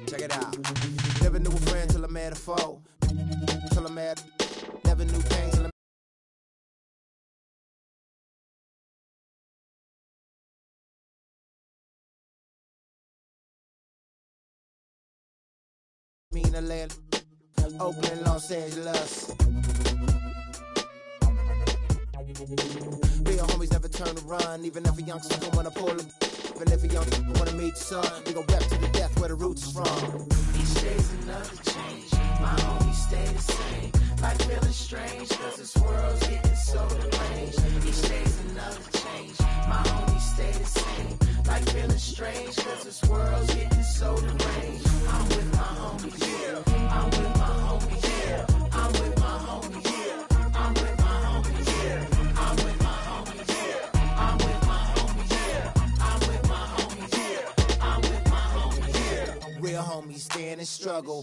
Check it out. Never knew a friend till I met a foe. Till I met. Never knew pain till I mean a land. Oakland, Los Angeles. Real homies never turn to run, even if a youngster don't wanna pull it. Even if a youngster wanna meet your son, we gon' rap to the death where the roots is from. Each day's another change, my homies stay the same. Like feeling strange, cause this world's getting so deranged. Each day's another change, my homies stay the same. Like feeling strange, cause this world's getting so deranged. I'm with my homies, yeah. I'm with my homies, yeah. I'm with my homies, yeah. I'm with my homies, yeah. I'm with my homies, yeah. I'm with my homies, yeah. I'm with my homies, yeah. I'm with my homies, yeah. Real homies stand and struggle.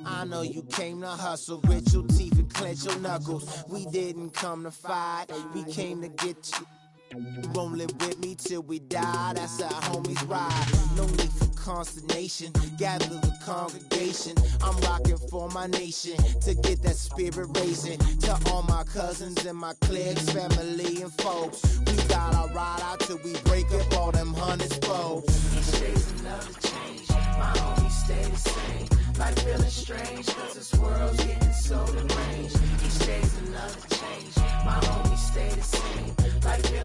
I know you came to hustle, grit your teeth and clench your knuckles. We didn't come to fight, we came to get you. Won't live with me till we die, that's how homies ride. No need for consternation, gather the congregation. I'm rocking for my nation, to get that spirit raising. To all my cousins and my cliques, family and folks, we gotta ride out till we break up all them hundreds folks. Each day's another change, my homies stay the same. Like feeling strange, cause this world's getting so deranged. Each day's another change, my homies stay the same. Like feeling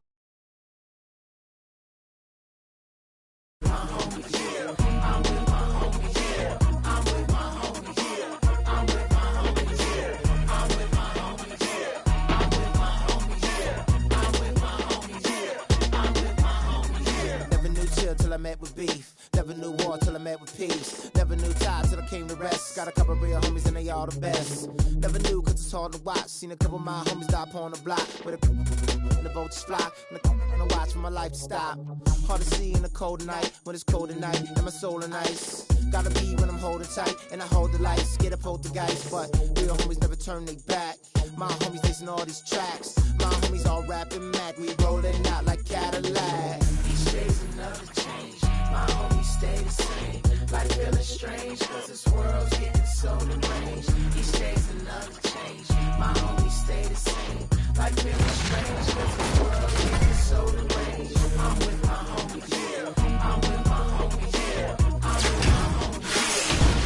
my homies, yeah. I'm with my homies, yeah. I'm with my homies, yeah. I'm with my homies, yeah. I'm with my homies, yeah. I'm with my homies, yeah. I'm with my homies, yeah. I'm with my homies, yeah. Never knew chill till I met with beef. Never knew war till I met with peace. Never knew tie till I came to rest. Got a couple real homies and they all the best. Never knew cause it's hard to watch. Seen a couple of my homies die upon the block. With a and the vultures fly. And I watch for my life to stop. Hard to see in the cold night. When it's cold at night and my soul in ice. Gotta be when I'm holding tight. And I hold the lights. Get a poltergeist. But real homies never turn they back. My homies listen all these tracks. My homies all rapping Mac. We rolling out like Cadillac. Each day's another change, my homies stay the same. Like feeling strange, cause this world's getting so deranged. Each day's another change, my homies stay the same. Like feeling strange, cause this world's getting so deranged. I'm with my homies, yeah. I'm with my homies, yeah. I'm with my homies, yeah.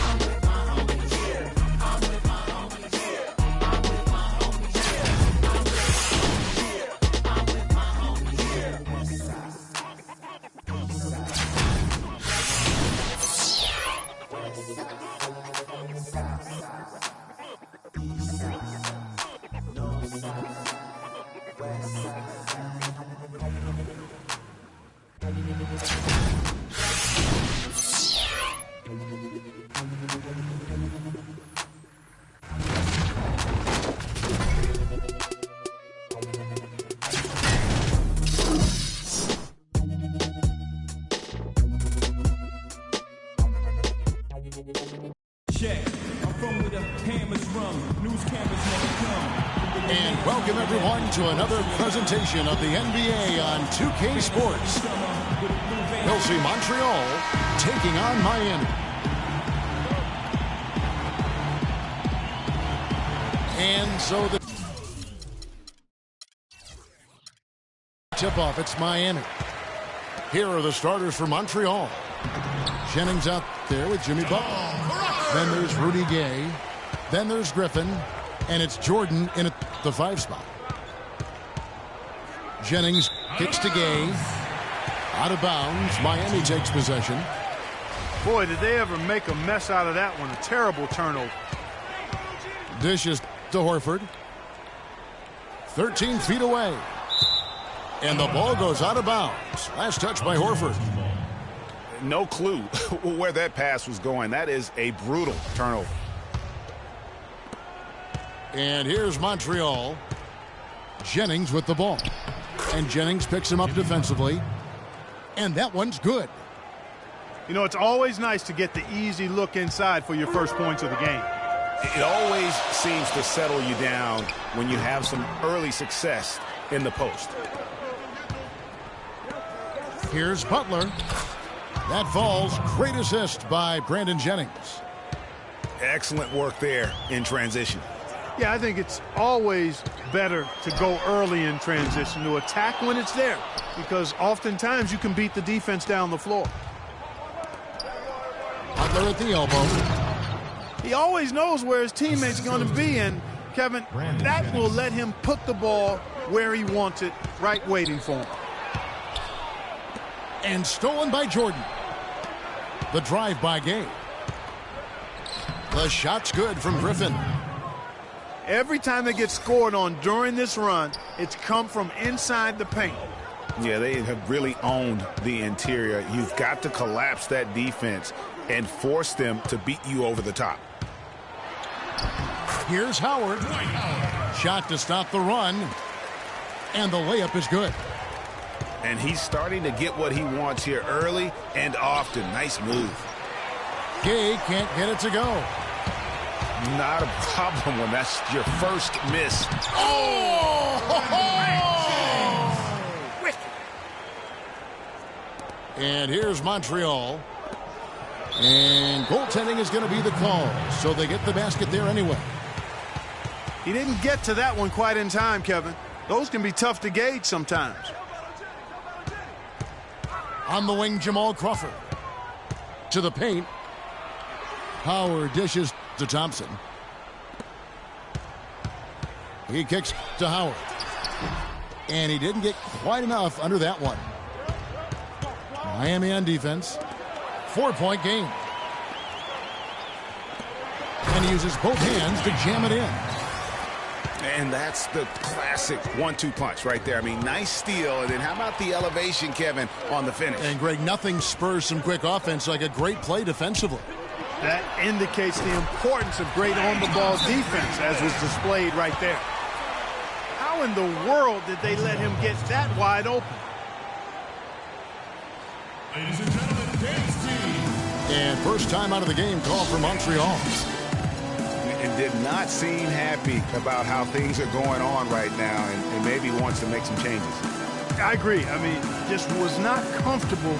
I'm with my homies, yeah. I'm with my homies, yeah. I'm with my homies, yeah. I'm with my homies, yeah. I'm with my homies, yeah. Check. I'm from where the cameras run. News cameras never come. And welcome everyone to another presentation of the NBA on 2K Sports. We'll see Montreal taking on Miami. And so the tip-off, it's Miami. Here are the starters for Montreal. Jennings out there with Jimmy Butler. Then there's Rudy Gay. Then there's Griffin. And it's Jordan in at the 5 spot. Jennings kicks to Gay. Out of bounds. Miami takes possession. Boy, did they ever make a mess out of that one. A terrible turnover. Dishes to Horford. 13 feet away. And the ball goes out of bounds. Last touch by Horford. No clue where that pass was going. That is a brutal turnover. And here's Montreal. Jennings with the ball. And Jennings picks him up defensively. And that one's good. You know, it's always nice to get the easy look inside for your first points of the game. It always seems to settle you down when you have some early success in the post. Here's Butler. That falls. Great assist by Brandon Jennings. Excellent work there in transition. Yeah, I think it's always better to go early in transition, to attack when it's there, because oftentimes you can beat the defense down the floor. Butler at the elbow. He always knows where his teammate's going to be, and Kevin, that will let him put the ball where he wants it, right waiting for him. And stolen by Jordan. The drive by Gay. The shot's good from Griffin. Every time they get scored on during this run, it's come from inside the paint. Yeah, they have really owned the interior. You've got to collapse that defense and force them to beat you over the top. Here's Howard. Shot to stop the run. And the layup is good. And he's starting to get what he wants here early and often. Nice move. Gay can't get it to go. Not a problem when that's your first miss. And here's Montreal. And goaltending is going to be the call. So they get the basket there anyway. He didn't get to that one quite in time, Kevin. Those can be tough to gauge sometimes. On the wing, Jamal Crawford. To the paint. Howard dishes to Thompson. He kicks to Howard. And he didn't get quite enough under that one. Miami on defense. 4-point game. And he uses both hands to jam it in. And that's the classic 1-2 punch right there. I mean, nice steal. And then how about the elevation, Kevin, on the finish? And, Greg, nothing spurs some quick offense like a great play defensively. That indicates the importance of great on-the-ball defense, as was displayed right there. How in the world did they let him get that wide open? Ladies and gentlemen, Dave's team. And first time out of the game call for Montreal. And did not seem happy about how things are going on right now, and maybe wants to make some changes. I agree. I mean, just was not comfortable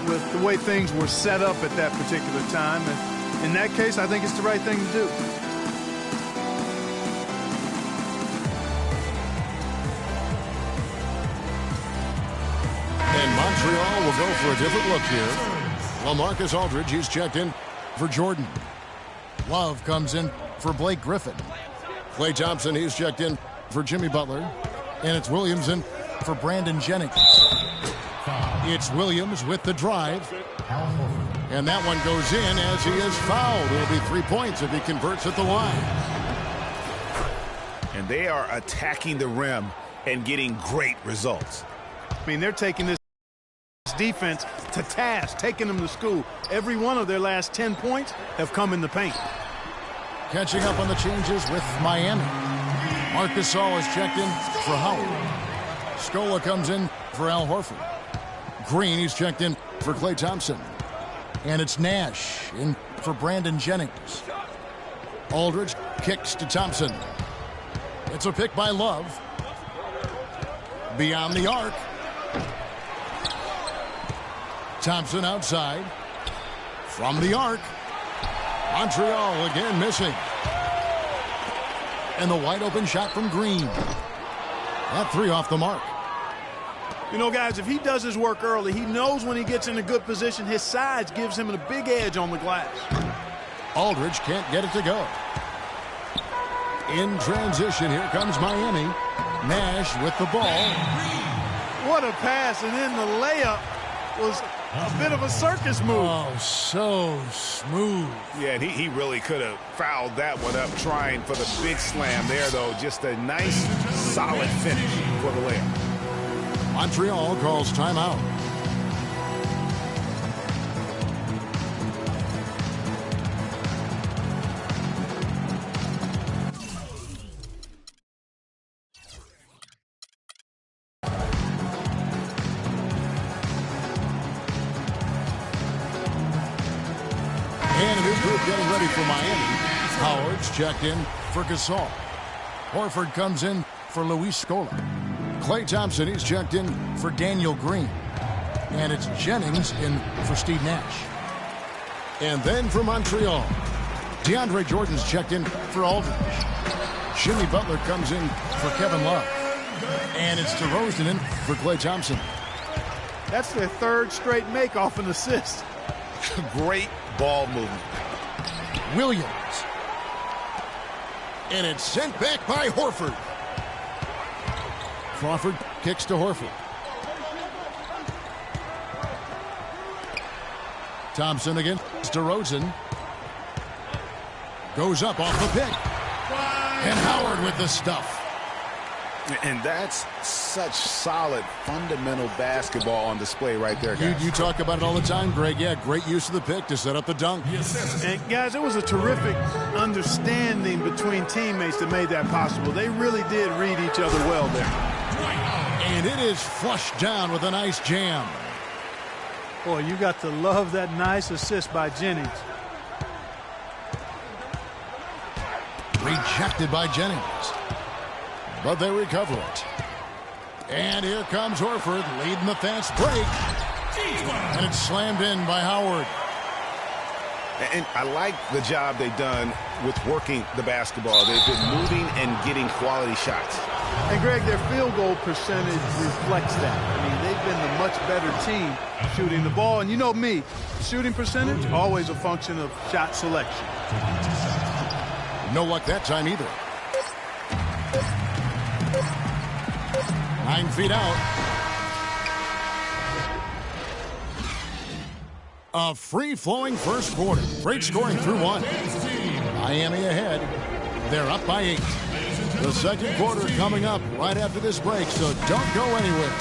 with the way things were set up at that particular time. And in that case, I think it's the right thing to do. And Montreal will go for a different look here. LaMarcus Aldridge, he's checked in for Jordan. Love comes in for Blake Griffin. Klay Thompson, he's checked in for Jimmy Butler. And it's Williams in for Brandon Jennings. It's Williams with the drive. And that one goes in as he is fouled. It'll be 3 points if he converts at the line. And they are attacking the rim and getting great results. I mean, they're taking this defense to task, taking them to school. Every one of their last 10 points have come in the paint. Catching up on the changes with Miami. Marcus Gasol is checked in for Howard. Scola comes in for Al Horford. Green, he's checked in for Klay Thompson. And it's Nash in for Brandon Jennings. Aldridge kicks to Thompson. It's a pick by Love. Beyond the arc. Thompson outside. From the arc. Montreal again missing. And the wide open shot from Green. That three off the mark. You know, guys, if he does his work early, he knows when he gets in a good position, his size gives him a big edge on the glass. Aldridge can't get it to go. In transition, here comes Miami. Nash with the ball. What a pass, and then the layup was a bit of a circus move. Oh, so smooth. Yeah, and he really could have fouled that one up trying for the big slam there, though. Just a nice, solid finish for the layup. Montreal calls timeout. And a new group getting ready for Miami. Howard's checked in for Gasol. Horford comes in for Luis Scola. Klay Thompson, he's checked in for Daniel Green. And it's Jennings in for Steve Nash. And then for Montreal, DeAndre Jordan's checked in for Aldridge. Jimmy Butler comes in for Kevin Love. And it's DeRozan in for Klay Thompson. That's their third straight make off an assist. Great ball movement. Williams. And it's sent back by Horford. Crawford kicks to Horford. Thompson against DeRozan. Goes up off the pick. And Howard with the stuff. And that's such solid, fundamental basketball on display right there, guys. You talk about it all the time, Greg. Yeah, great use of the pick to set up the dunk. And, guys, it was a terrific understanding between teammates that made that possible. They really did read each other well there. And it is flushed down with a nice jam. Boy, you got to love that nice assist by Jennings. Rejected by Jennings. But they recover it. And here comes Horford leading the fast break. And it's slammed in by Howard. And I like the job they've done with working the basketball. They've been moving and getting quality shots. And, Greg, their field goal percentage reflects that. I mean, they've been the much better team shooting the ball. And you know me, shooting percentage, always a function of shot selection. No luck that time either. 9 feet out. A free-flowing first quarter. Great scoring through one. Miami ahead. They're up by 8. The second quarter coming up right after this break, so don't go anywhere.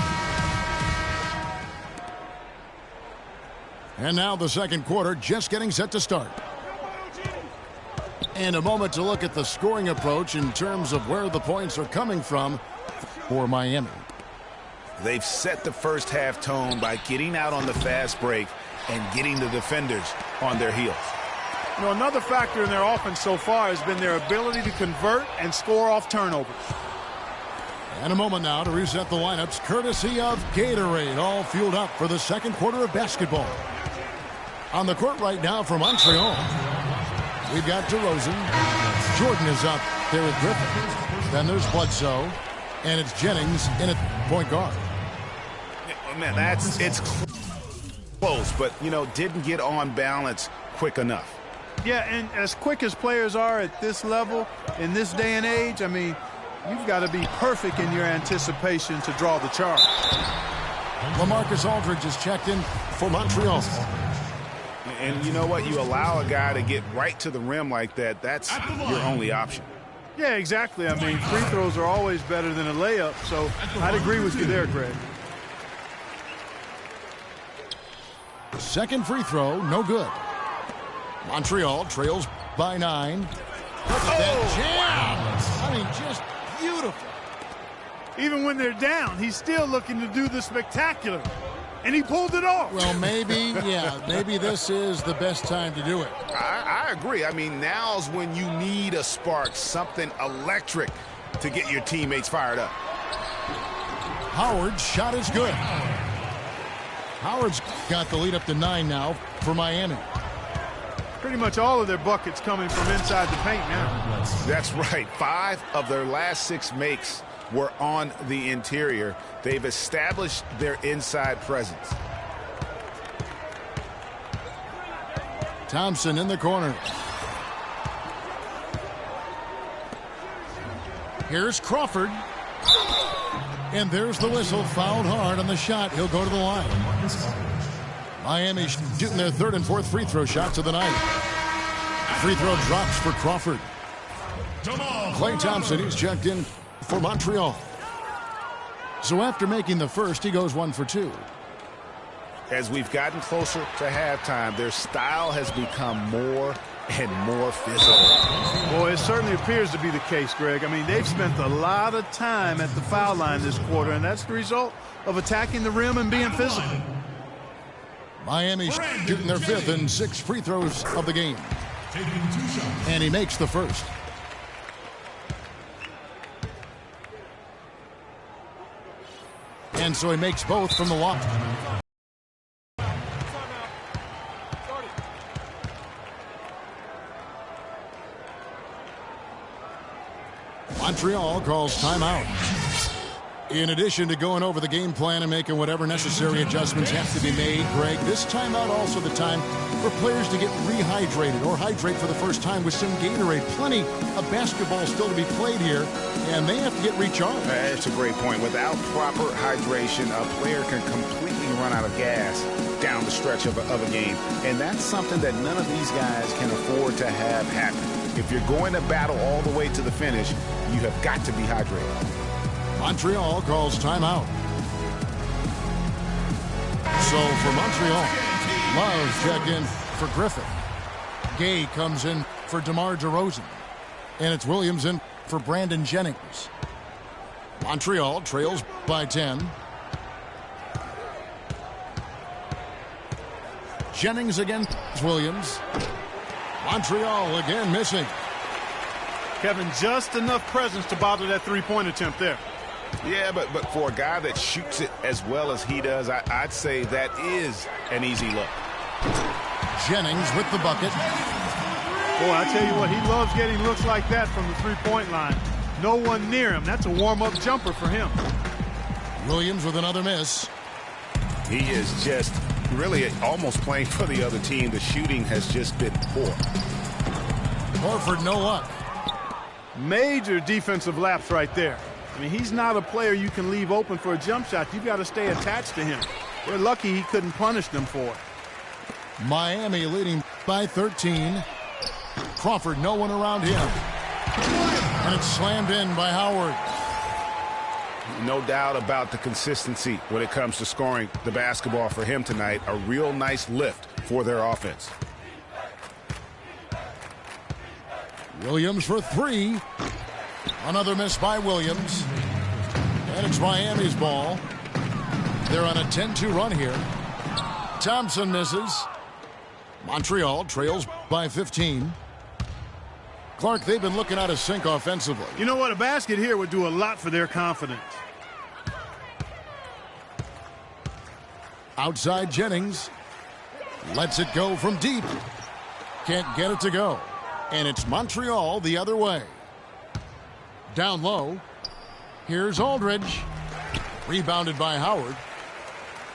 And now the second quarter just getting set to start. And a moment to look at the scoring approach in terms of where the points are coming from for Miami. They've set the first half tone by getting out on the fast break and getting the defenders on their heels. You know, another factor in their offense so far has been their ability to convert and score off turnovers. And a moment now to reset the lineups, courtesy of Gatorade, all fueled up for the second quarter of basketball. On the court right now for Montreal, we've got DeRozan. Jordan is up there with Griffin. Then there's Bledsoe. And it's Jennings in at point guard. Oh, man, it's close, but, you know, didn't get on balance quick enough. Yeah, and as quick as players are at this level, in this day and age, I mean, you've got to be perfect in your anticipation to draw the charge. LaMarcus Aldridge is checked in for Montreal. And you know what? You allow a guy to get right to the rim like that, that's your only option. Yeah, exactly. I mean, free throws are always better than a layup, so I'd agree with you there, Greg. Second free throw, no good. Montreal trails by 9. Look at that jam! I mean, just beautiful. Even when they're down, he's still looking to do the spectacular. And he pulled it off. Well, maybe this is the best time to do it. I agree. I mean, now's when you need a spark, something electric to get your teammates fired up. Howard's shot is good. Howard's got the lead up to 9 now for Miami. Pretty much all of their buckets coming from inside the paint now. That's right. 5 of their last 6 makes were on the interior. They've established their inside presence. Thompson in the corner. Here's Crawford. And there's the whistle. Fouled hard on the shot. He'll go to the line. Miami shooting their 3rd and 4th free throw shots of the night. Free throw drops for Crawford. Klay Thompson, he's checked in for Montreal. So after making the first, he goes 1 for 2. As we've gotten closer to halftime, their style has become more and more physical. Boy, it certainly appears to be the case, Greg. I mean, they've spent a lot of time at the foul line this quarter, and that's the result of attacking the rim and being physical. Miami shooting their 5th and 6th free throws of the game. And he makes the first. And so he makes both from the line. Montreal calls timeout. In addition to going over the game plan and making whatever necessary adjustments have to be made, Greg, this timeout also the time for players to get rehydrated or hydrate for the first time with some Gatorade. Plenty of basketball still to be played here, and they have to get recharged. That's a great point. Without proper hydration, a player can completely run out of gas down the stretch of a game, and that's something that none of these guys can afford to have happen. If you're going to battle all the way to the finish, you have got to be hydrated. Montreal calls timeout. So for Montreal, Love check in for Griffin. Gay comes in for DeMar DeRozan. And it's Williams in for Brandon Jennings. Montreal trails by 10. Jennings against Williams. Montreal again missing. Kevin, just enough presence to bother that three-point attempt there. Yeah, but for a guy that shoots it as well as he does, I'd say that is an easy look. Jennings with the bucket. Boy, I tell you what, he loves getting looks like that from the three-point line. No one near him. That's a warm-up jumper for him. Williams with another miss. He is just really almost playing for the other team. The shooting has just been poor. Horford, no luck. Major defensive lapse right there. I mean, he's not a player you can leave open for a jump shot. You've got to stay attached to him. They're lucky he couldn't punish them for it. Miami leading by 13. Crawford, no one around him. And it's slammed in by Howard. No doubt about the consistency when it comes to scoring the basketball for him tonight. A real nice lift for their offense. Williams for three. Another miss by Williams. And it's Miami's ball. They're on a 10-2 run here. Thompson misses. Montreal trails by 15. Clark, they've been looking out of sync offensively. You know what? A basket here would do a lot for their confidence. Outside Jennings. Lets it go from deep. Can't get it to go. And it's Montreal the other way. Down low. Here's Aldridge. Rebounded by Howard.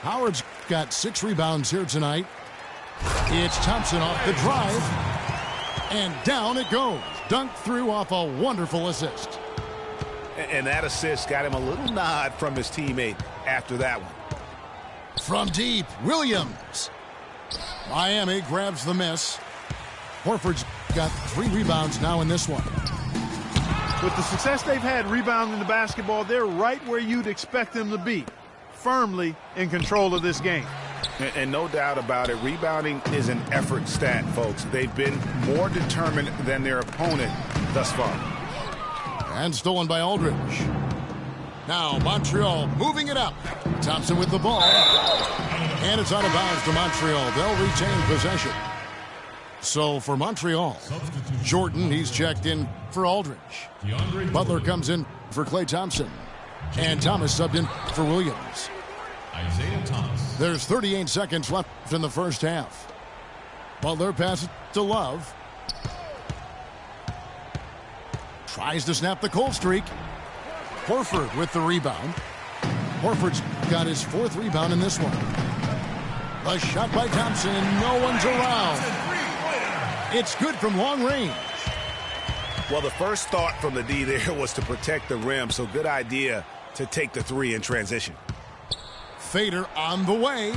Howard's got 6 rebounds here tonight. It's Thompson off the drive. And down it goes. Dunked through off a wonderful assist. And that assist got him a little nod from his teammate after that one. From deep, Williams. Miami grabs the miss. Horford's got 3 rebounds now in this one. With the success they've had rebounding the basketball, they're right where you'd expect them to be. Firmly in control of this game. And no doubt about it, rebounding is an effort stat, folks. They've been more determined than their opponent thus far. And stolen by Aldridge. Now Montreal moving it up. Thompson with the ball. And it's out of bounds to Montreal. They'll retain possession. So for Montreal, Jordan, he's checked in for Aldridge. Butler comes in for Klay Thompson. And Thomas subbed in for Williams. There's 38 seconds left in the first half. Butler passes to Love. Tries to snap the cold streak. Horford with the rebound. Horford's got his 4th rebound in this one. The shot by Thompson, and no one's around. It's good from long range. Well, the first thought from the D there was to protect the rim, so good idea to take the 3 in transition. Fader on the way.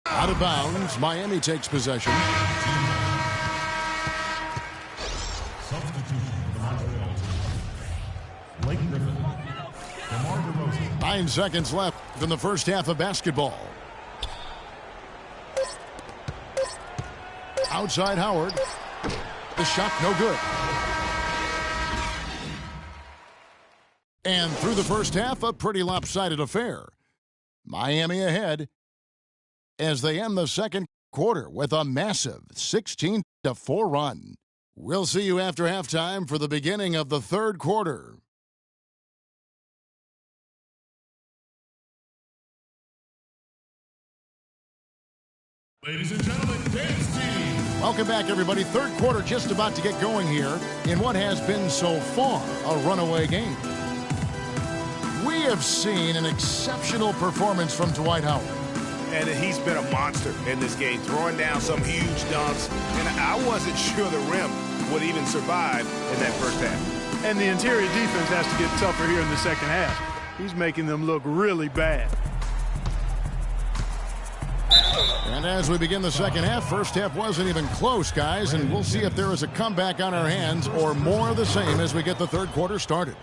Out of bounds, Miami takes possession. Substitution for the Montreal team. Blake Griffin. DeMar DeRozan. 9 seconds left in the first half of basketball. Outside Howard. The shot no good. And through the first half, a pretty lopsided affair. Miami ahead as they end the second quarter with a massive 16-4 run. We'll see you after halftime for the beginning of the third quarter. Ladies and gentlemen, dance team. Welcome back, everybody. Third quarter just about to get going here in what has been so far a runaway game. We have seen an exceptional performance from Dwight Howard. And he's been a monster in this game, throwing down some huge dunks. And I wasn't sure the rim would even survive in that first half. And the interior defense has to get tougher here in the second half. He's making them look really bad. And as we begin the second half, first half wasn't even close, guys, and we'll see if there is a comeback on our hands or more of the same as we get the third quarter started.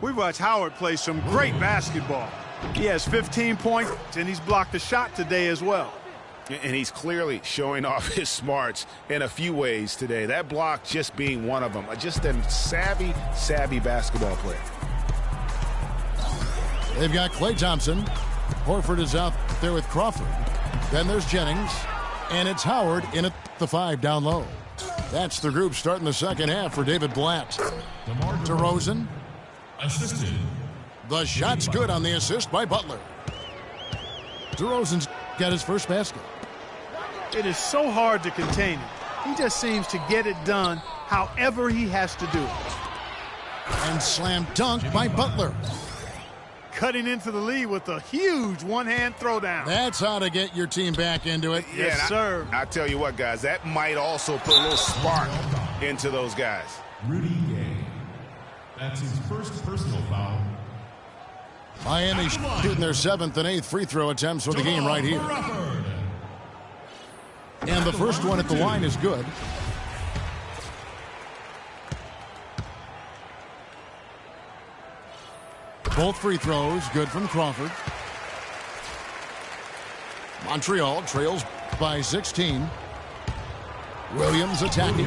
We've watched Howard play some great basketball. He has 15 points, and he's blocked a shot today as well. And he's clearly showing off his smarts in a few ways today. That block just being one of them. Just a savvy basketball player. They've got Klay Thompson. Horford is out there with Crawford. Then there's Jennings. And it's Howard in at the 5 down low. That's the group starting the second half for David Blatt. DeRozan. Assisted. The shot's good on the assist by Butler. DeRozan's got his first basket. It is so hard to contain him. He just seems to get it done however he has to do it. And slam dunk by Butler. Cutting into the lead with a huge one-hand throwdown. That's how to get your team back into it. Yes, sir. I tell you what, guys, that might also put a little spark into those guys. Rudy Gay. That's his first personal foul. Miami shooting their 7th and 8th free throw attempts for the game right here. And the first one at the line is good. Both free throws good from Crawford. Montreal trails by 16. Williams attacking.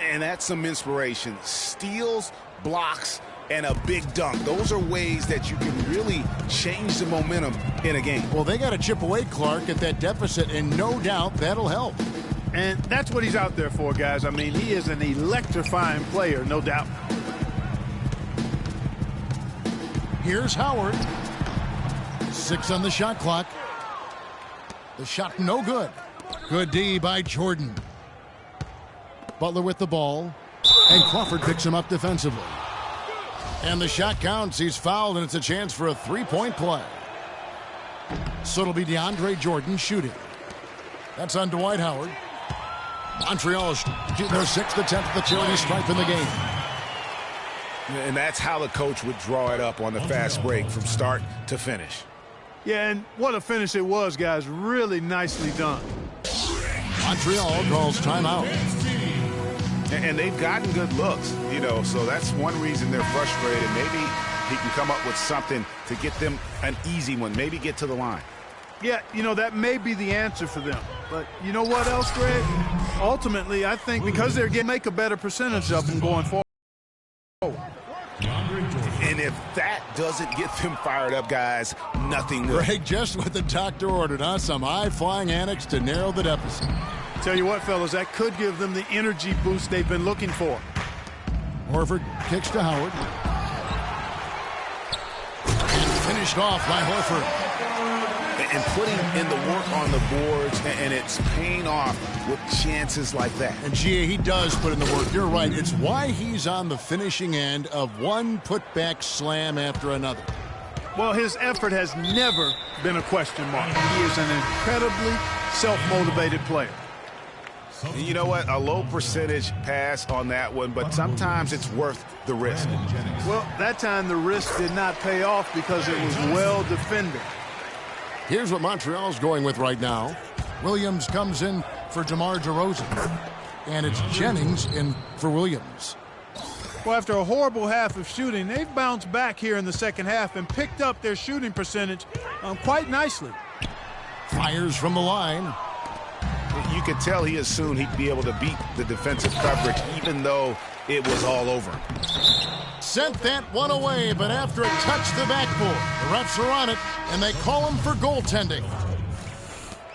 And that's some inspiration. Steals, blocks, and a big dunk. Those are ways that you can really change the momentum in a game. Well, they got to chip away, Clark, at that deficit, and no doubt that'll help. And that's what he's out there for, guys. I mean, he is an electrifying player, no doubt. Here's Howard. 6 on the shot clock. The shot no good. Good D by Jordan. Butler with the ball. And Crawford picks him up defensively. And the shot counts. He's fouled, and it's a chance for a three-point play. So it'll be DeAndre Jordan shooting. That's on Dwight Howard. Montreal shooting their 6th attempt at the charity stripe in the game. And that's how the coach would draw it up on the fast break from start to finish. Yeah, and what a finish it was, guys. Really nicely done. Montreal calls timeout. And they've gotten good looks, you know, so that's one reason they're frustrated. Maybe he can come up with something to get them an easy one, maybe get to the line. Yeah, you know, that may be the answer for them. But you know what else, Greg? Ultimately, I think because they're going to make a better percentage of them going forward. And if that doesn't get them fired up, guys, nothing will. Greg, just what the doctor ordered, huh? Some high-flying annex to narrow the deficit. Tell you what, fellas, that could give them the energy boost they've been looking for. Horford kicks to Howard. And finished off by Horford. And putting in the work on the boards, and it's paying off with chances like that. And, Gia, he does put in the work. You're right. It's why he's on the finishing end of one putback slam after another. Well, his effort has never been a question mark. He is an incredibly self-motivated player. And you know what? A low percentage pass on that one, but sometimes it's worth the risk. Well, that time the risk did not pay off because it was well defended. Here's what Montreal's going with right now. Williams comes in for DeMar DeRozan. And it's Jennings in for Williams. Well, after a horrible half of shooting, they've bounced back here in the second half and picked up their shooting percentage quite nicely. Fires from the line. You could tell he assumed he'd be able to beat the defensive coverage, even though it was all over. Sent that one away, but after it touched the backboard, the refs are on it, and they call him for goaltending.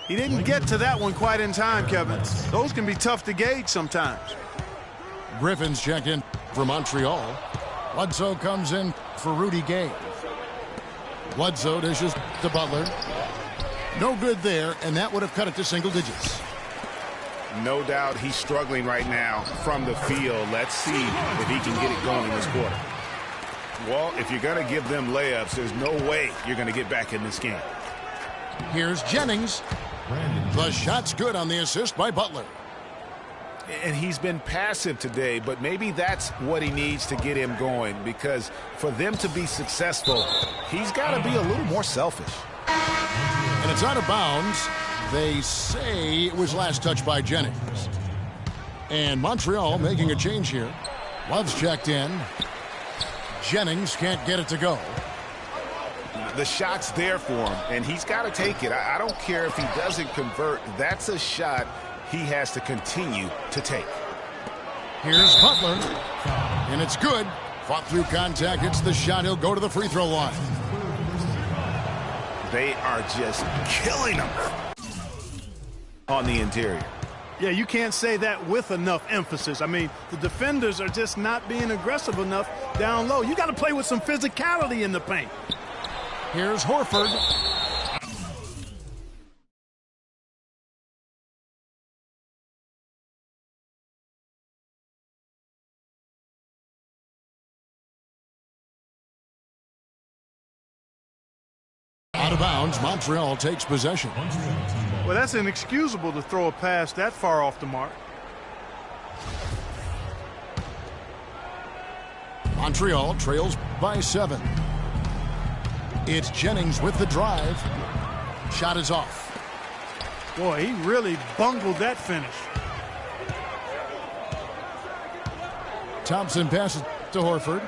He didn't get to that one quite in time, Kevin. Those can be tough to gauge sometimes. Griffin's checked in for Montreal. Bledsoe comes in for Rudy Gay. Bledsoe dishes to Butler. No good there, and that would have cut it to single digits. No doubt he's struggling right now from the field. Let's see if he can get it going this quarter. Well, if you're going to give them layups, there's no way you're going to get back in this game. Here's Jennings. The shot's good on the assist by Butler. And he's been passive today, but maybe that's what he needs to get him going, because for them to be successful, he's got to be a little more selfish. And it's out of bounds. They say it was last touched by Jennings. And Montreal making a change here. Love's checked in. Jennings can't get it to go. The shot's there for him, and he's got to take it. I don't care if he doesn't convert. That's a shot he has to continue to take. Here's Butler, and it's good. Fought through contact, hits the shot. He'll go to the free throw line. They are just killing him on the interior. Yeah, you can't say that with enough emphasis. I mean, the defenders are just not being aggressive enough down low. You got to play with some physicality in the paint. Here's Horford. Out of bounds, Montreal takes possession. Well, that's inexcusable to throw a pass that far off the mark. Montreal trails by 7. It's Jennings with the drive. Shot is off. Boy, he really bungled that finish. Thompson passes to Horford.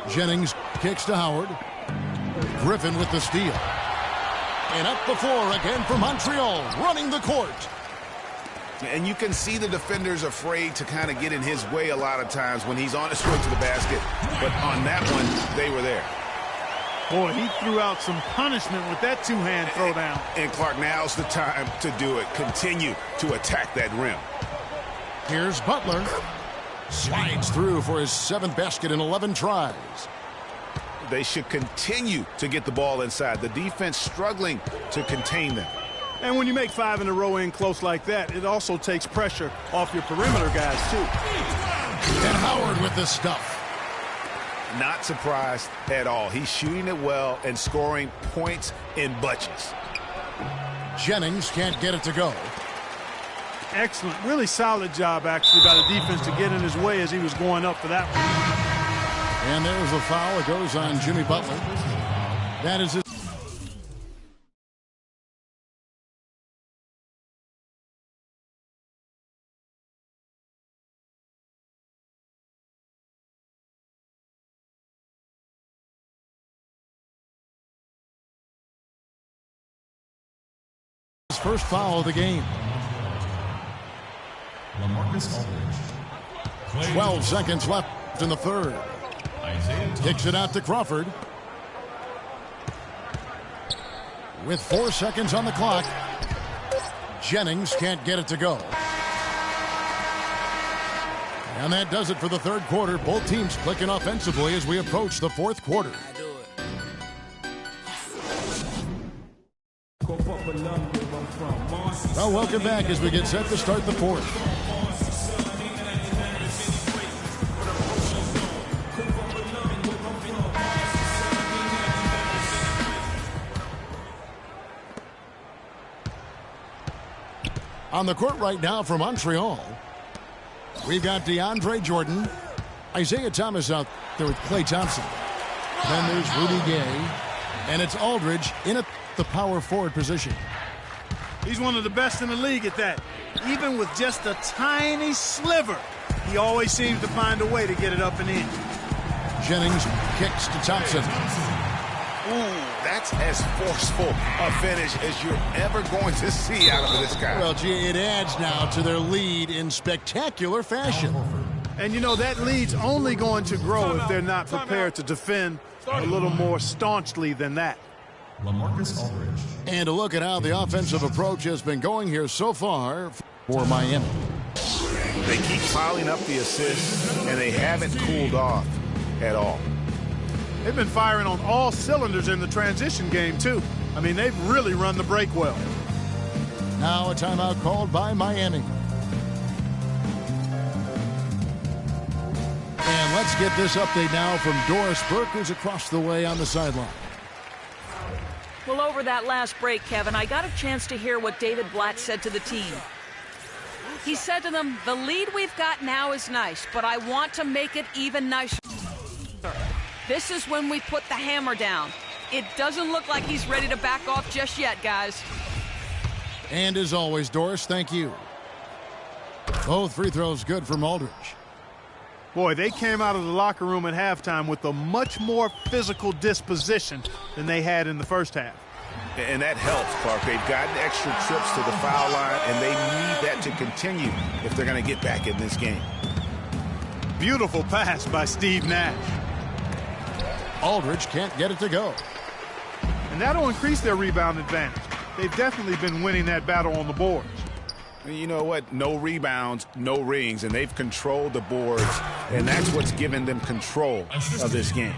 Jennings kicks to Howard. Griffin with the steal. And up the floor again for Montreal, running the court. And you can see the defenders afraid to kind of get in his way a lot of times when he's on his way to the basket. But on that one, they were there. Boy, he threw out some punishment with that two-hand throwdown. And Clark, now's the time to do it. Continue to attack that rim. Here's Butler. Slides through for his 7th basket in 11 tries. They should continue to get the ball inside. The defense struggling to contain them. And when you make 5 in a row in close like that, it also takes pressure off your perimeter guys, too. And Howard with the stuff. Not surprised at all. He's shooting it well and scoring points in bunches. Jennings can't get it to go. Excellent. Really solid job, actually, by the defense to get in his way as he was going up for that one. And there's a foul. It goes on Jimmy Butler. That is his. His first foul of the game. 12 seconds left in the third. Kicks it out to Crawford. With 4 seconds on the clock, Jennings can't get it to go. And that does it for the third quarter. Both teams clicking offensively as we approach the fourth quarter. Well, welcome back as we get set to start the fourth. On the court right now for Montreal, we've got DeAndre Jordan, Isaiah Thomas out there with Klay Thompson. Then there's Rudy Gay, and it's Aldridge in at the power forward position. He's one of the best in the league at that. Even with just a tiny sliver, he always seems to find a way to get it up and in. Jennings kicks to Thompson. Ooh, that's as forceful a finish as you're ever going to see out of this guy. Well, gee, it adds now to their lead in spectacular fashion. And, you know, that lead's only going to grow if they're not prepared to defend a little more staunchly than that. LaMarcus Aldridge. And a look at how the offensive approach has been going here so far for Miami. They keep piling up the assists, and they haven't cooled off at all. They've been firing on all cylinders in the transition game, too. I mean, they've really run the break well. Now a timeout called by Miami. And let's get this update now from Doris Burke, who's across the way on the sideline. Well, over that last break, Kevin, I got a chance to hear what David Blatt said to the team. He said to them, the lead we've got now is nice, but I want to make it even nicer. This is when we put the hammer down. It doesn't look like he's ready to back off just yet, guys. And as always, Doris, thank you. Both free throws good from Aldridge. Boy, they came out of the locker room at halftime with a much more physical disposition than they had in the first half. And that helps, Clark. They've gotten extra trips to the foul line, and they need that to continue if they're going to get back in this game. Beautiful pass by Steve Nash. Aldridge can't get it to go. And that'll increase their rebound advantage. They've definitely been winning that battle on the boards. You know what? No rebounds, no rings, and they've controlled the boards, and that's what's given them control of this game.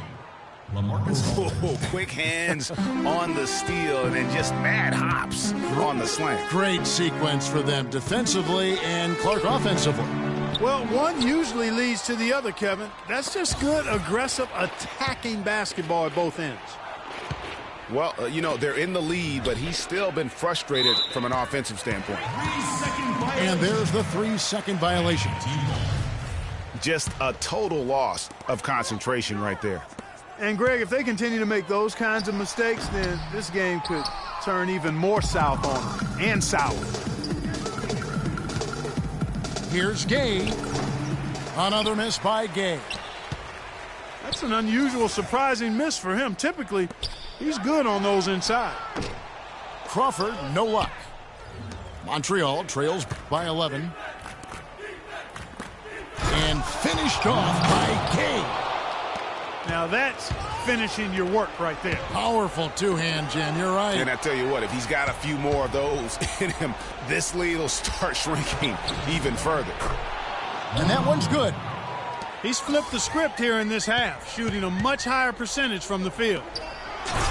LaMarcus. Quick hands on the steal, and then just mad hops on the slant. Great sequence for them defensively and Clark offensively. Well, one usually leads to the other, Kevin. That's just good, aggressive, attacking basketball at both ends. Well, you know, they're in the lead, but he's still been frustrated from an offensive standpoint. And there's the 3-second violation. Just a total loss of concentration right there. And, Greg, if they continue to make those kinds of mistakes, then this game could turn even more south on them, and sour. Here's Gay. Another miss by Gay. That's an unusual, surprising miss for him. Typically, he's good on those inside. Crawford, no luck. Montreal trails by 11. And finished off by Gay. Now that's finishing your work right there. Powerful two-hand, Jen. You're right. And I tell you what, if he's got a few more of those in him, this lead will start shrinking even further. And that one's good. He's flipped the script here in this half, shooting a much higher percentage from the field.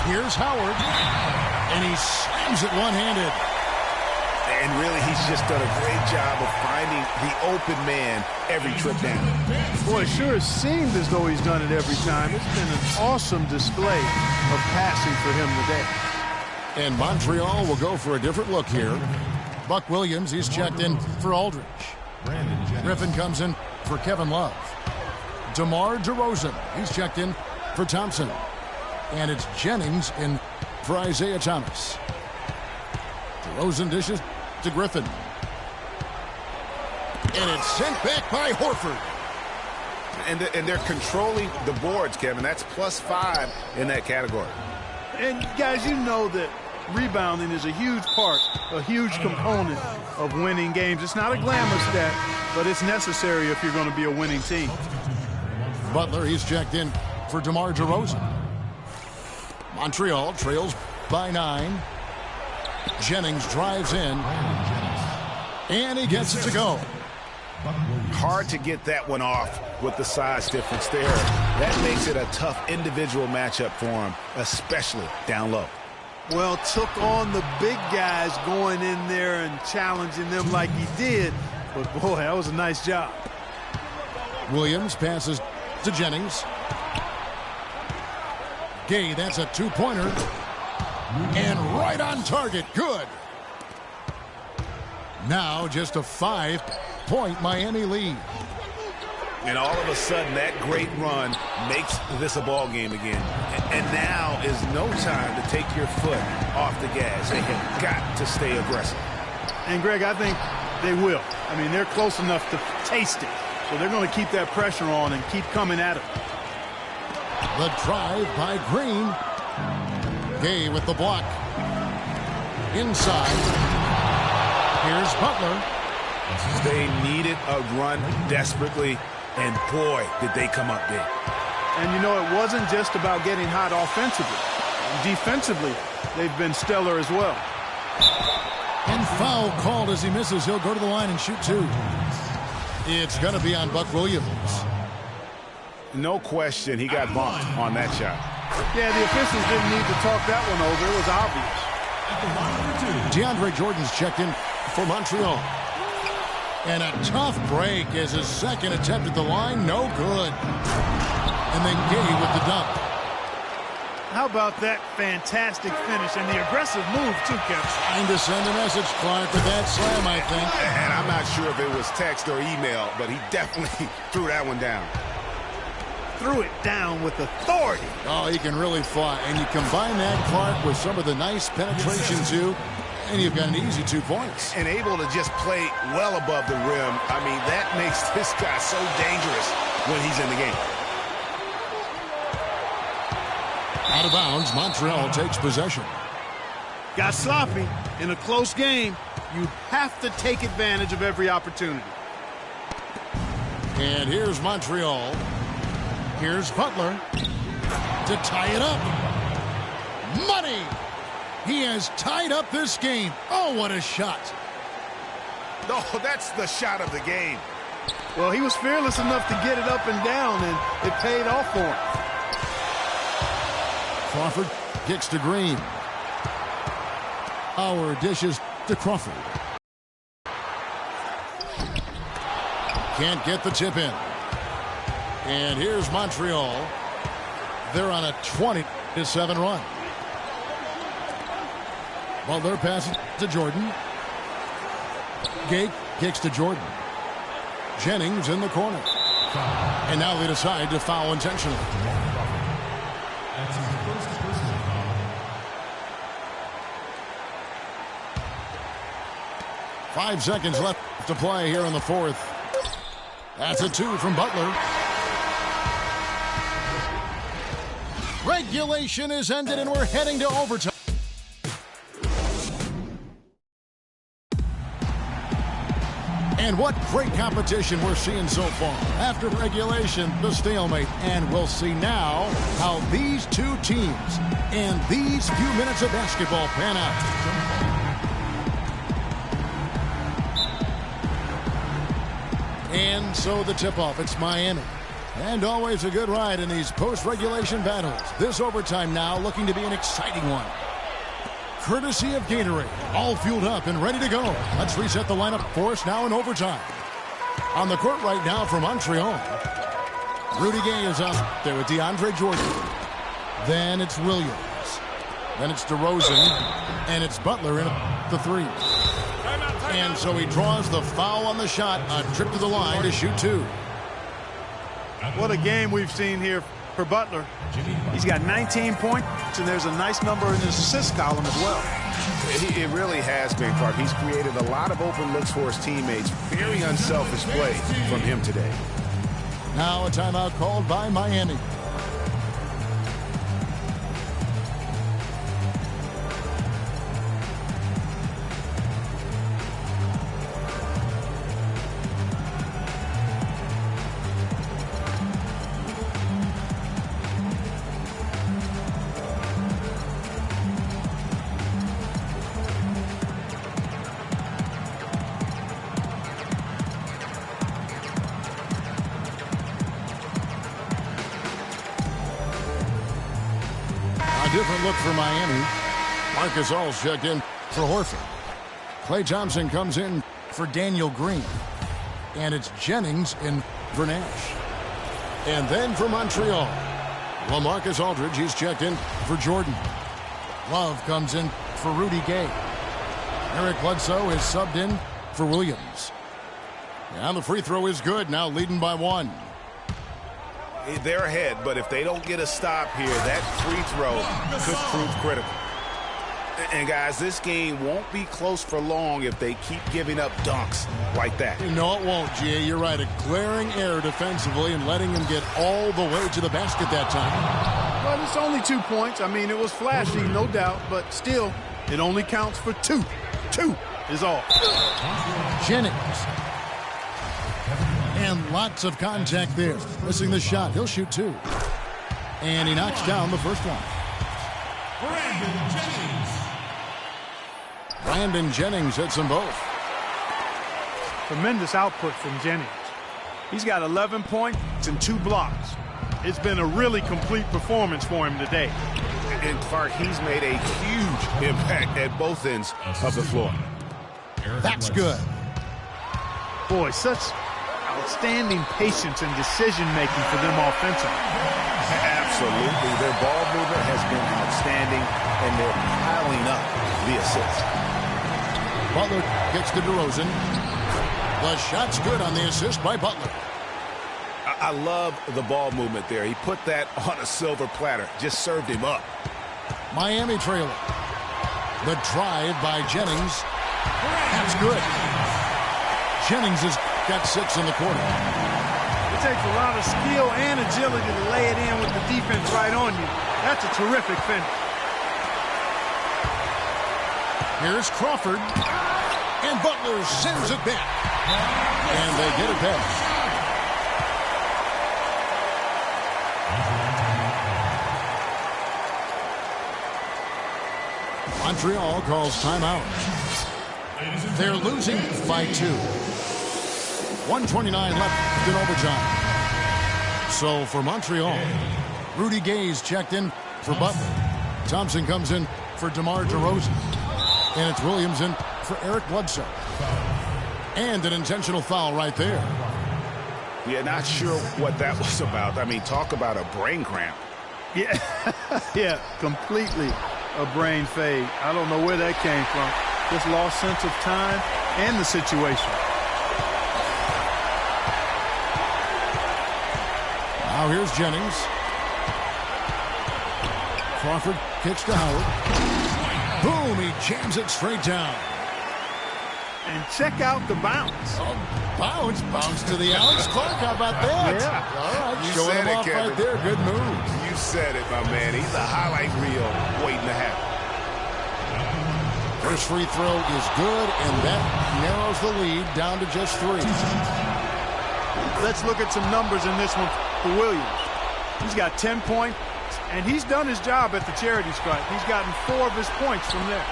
Here's Howard, and he slams it one-handed. And really, he's just done a great job of finding the open man every trip down. Boy, it sure has seemed as though he's done it every time. It's been an awesome display of passing for him today. And Montreal will go for a different look here. Buck Williams, he's checked in for Aldridge. Griffin comes in for Kevin Love. DeMar DeRozan, he's checked in for Thompson. And it's Jennings in for Isaiah Thomas. DeRozan dishes to Griffin. And it's sent back by Horford. And they're controlling the boards, Kevin. That's +5 in that category. And, guys, you know that rebounding is a huge part, a huge component of winning games. It's not a glamour stat, but it's necessary if you're going to be a winning team. Butler, he's checked in for DeMar DeRozan. Montreal trails by 9. Jennings drives in, and he gets it to go. Hard to get that one off with the size difference there. That makes it a tough individual matchup for him, especially down low. Well, took on the big guys going in there and challenging them like he did. But, boy, that was a nice job. Williams passes to Jennings. Gay, that's a two-pointer. And right on target. Good. Now just a 5-point Miami lead. And all of a sudden, that great run makes this a ball game again. And now is no time to take your foot off the gas. They have got to stay aggressive. And, Greg, I think they will. I mean, they're close enough to taste it. So they're going to keep that pressure on and keep coming at it. The drive by Green. Gay with the block. Inside. Here's Butler. They needed a run desperately, and boy, did they come up big. And, you know, it wasn't just about getting hot offensively. Defensively, they've been stellar as well. And foul called as he misses. He'll go to the line and shoot 2. It's going to be on Buck Williams. No question he got bumped on that shot. Yeah, the officials didn't need to talk that one over. It was obvious. DeAndre Jordan's checked in for Montreal. And a tough break as his second attempt at the line. No good. And then Gay with the dunk. How about that fantastic finish and the aggressive move, too, Kevin? Trying to send a message, Clark, with that slam, I think. And I'm not sure if it was text or email, but he definitely threw that one down. Threw it down with authority. Oh, he can really fly. And you combine that, Clark, with some of the nice penetration, too, and you've got an easy 2 points. And able to just play well above the rim. I mean, that makes this guy so dangerous when he's in the game. Out of bounds, Montreal takes possession. Got sloppy. In a close game, you have to take advantage of every opportunity. And here's Montreal. Here's Butler to tie it up. Money! He has tied up this game. Oh, what a shot. No, that's the shot of the game. Well, he was fearless enough to get it up and down, and it paid off for him. Crawford kicks to Green. Our dishes to Crawford. Can't get the tip in. And here's Montreal. They're on a 20-7 run. Butler passes to Jordan. Gay kicks to Jordan. Jennings in the corner. And now they decide to foul intentionally. That's his first personal foul. 5 seconds left to play here in the 4th. That's a 2 from Butler. Regulation is ended and we're heading to overtime. And what great competition we're seeing so far. After regulation, the stalemate. And we'll see now how these two teams and these few minutes of basketball pan out. And so the tip-off, it's Miami. And always a good ride in these post-regulation battles. This overtime now looking to be an exciting one. Courtesy of Gatorade, all fueled up and ready to go. Let's reset the lineup for us now in overtime. On the court right now for Montreal, Rudy Gay is out there with DeAndre Jordan. Then it's Williams. Then it's DeRozan. And it's Butler in the 3. And so he draws the foul on the shot. A trip to the line to shoot 2. What a game we've seen here for Butler. He's got 19 points, and there's a nice number in his assist column as well. It really has been, Clark. He's created a lot of open looks for his teammates. Very unselfish play from him today. Now a timeout called by Miami. Different look for Miami. Marcus All's checked in for Horford. Klay Thompson comes in for Daniel Green. And it's Jennings in for Nash. And then for Montreal, LaMarcus Aldridge, he's checked in for Jordan. Love comes in for Rudy Gay. Eric Bledsoe is subbed in for Williams. And the free throw is good, now leading by 1. They're ahead, but if they don't get a stop here, that free throw could prove critical. And, guys, this game won't be close for long if they keep giving up dunks like that. No, it won't, G.A. You're right. A glaring error defensively and letting him get all the way to the basket that time. Well, it's only 2 points. I mean, it was flashy, no doubt, but still, it only counts for 2. 2 is all. Jennings. And lots of contact there. Missing the shot. He'll shoot 2. And he knocks down the first one. Brandon Jennings hits them both. Tremendous output from Jennings. He's got 11 points and 2 blocks. It's been a really complete performance for him today. And Clark, he's made a huge impact at both ends of the floor. That's good. Boy, such outstanding patience and decision-making for them offensively. Absolutely. Their ball movement has been outstanding, and they're piling up the assists. Butler gets to DeRozan. The shot's good on the assist by Butler. I love the ball movement there. He put that on a silver platter. Just served him up. Miami trailer. The drive by Jennings. That's good. Jennings has got 6 in the quarter. It takes a lot of skill and agility to lay it in with the defense right on you. That's a terrific finish. Here's Crawford. And Butler sends it back. And they get it back. Montreal calls timeout. They're losing by 2. 1:29 left in overtime. So for Montreal, Rudy Gay's checked in for Butler. Thompson comes in for DeMar DeRozan. And it's Williams in for Eric Bledsoe. And an intentional foul right there. Yeah, not sure what that was about. I mean, talk about a brain cramp. Yeah, yeah, completely a brain fade. I don't know where that came from. Just lost sense of time and the situation. Now here's Jennings. Crawford kicks to Howard. Boom, he jams it straight down. And check out the bounce. Bounce to the Alex Clark. How about that? Yeah. All right, You showing said him it, off Kevin. right there. Good move. You said it, my man. He's a highlight reel waiting to happen. First free throw is good, and that narrows the lead down to just 3. Let's look at some numbers in this one for Williams. He's got 10 points, and he's done his job at the charity stripe. He's gotten 4 of his points from there.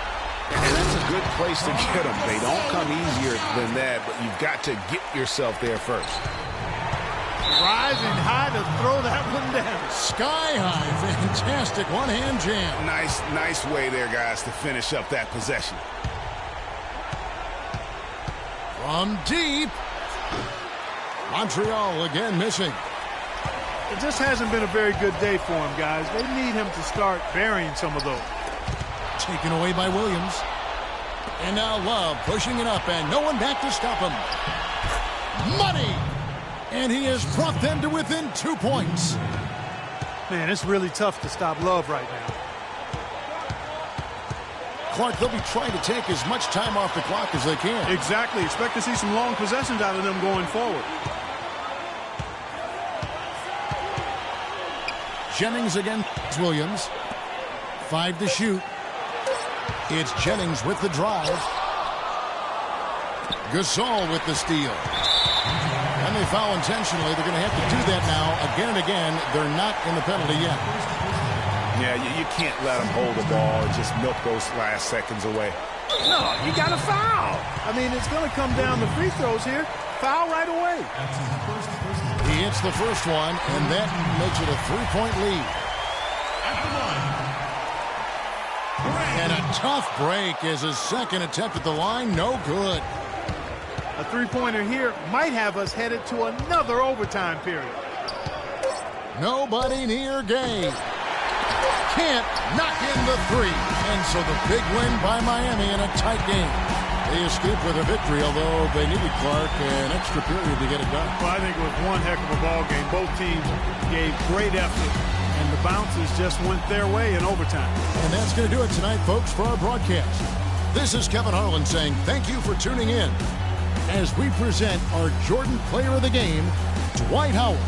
And that's a good place to get them. They don't come easier than that, but you've got to get yourself there first. Rising high to throw that one down. Sky high, fantastic one-hand jam. Nice way there, guys, to finish up that possession. From deep. Montreal again missing. It just hasn't been a very good day for him, guys. They need him to start burying some of those. Taken away by Williams. And now Love pushing it up, and no one back to stop him. Money! And he has brought them to within 2 points. Man, it's really tough to stop Love right now. Clark, they'll be trying to take as much time off the clock as they can. Exactly. Expect to see some long possessions out of them going forward. Jennings against Williams. 5 to shoot. It's Jennings with the drive. Gasol with the steal. And they foul intentionally. They're going to have to do that now again and again. They're not in the penalty yet. Yeah, you can't let them hold the ball and just milk those last seconds away. No, you got to foul. I mean, it's going to come down to free throws here. Foul right away. He hits the first one, and that makes it a 3-point lead. And a tough break is his second attempt at the line. No good. A three-pointer here might have us headed to another overtime period. Nobody near Gay. Can't knock in the 3. And so the big win by Miami in a tight game. They escaped with a victory, although they needed Clark an extra period to get it done. Well, I think it was one heck of a ball game. Both teams gave great effort, and the bounces just went their way in overtime. And that's going to do it tonight, folks, for our broadcast. This is Kevin Harlan saying thank you for tuning in as we present our Jordan Player of the Game, Dwight Howard.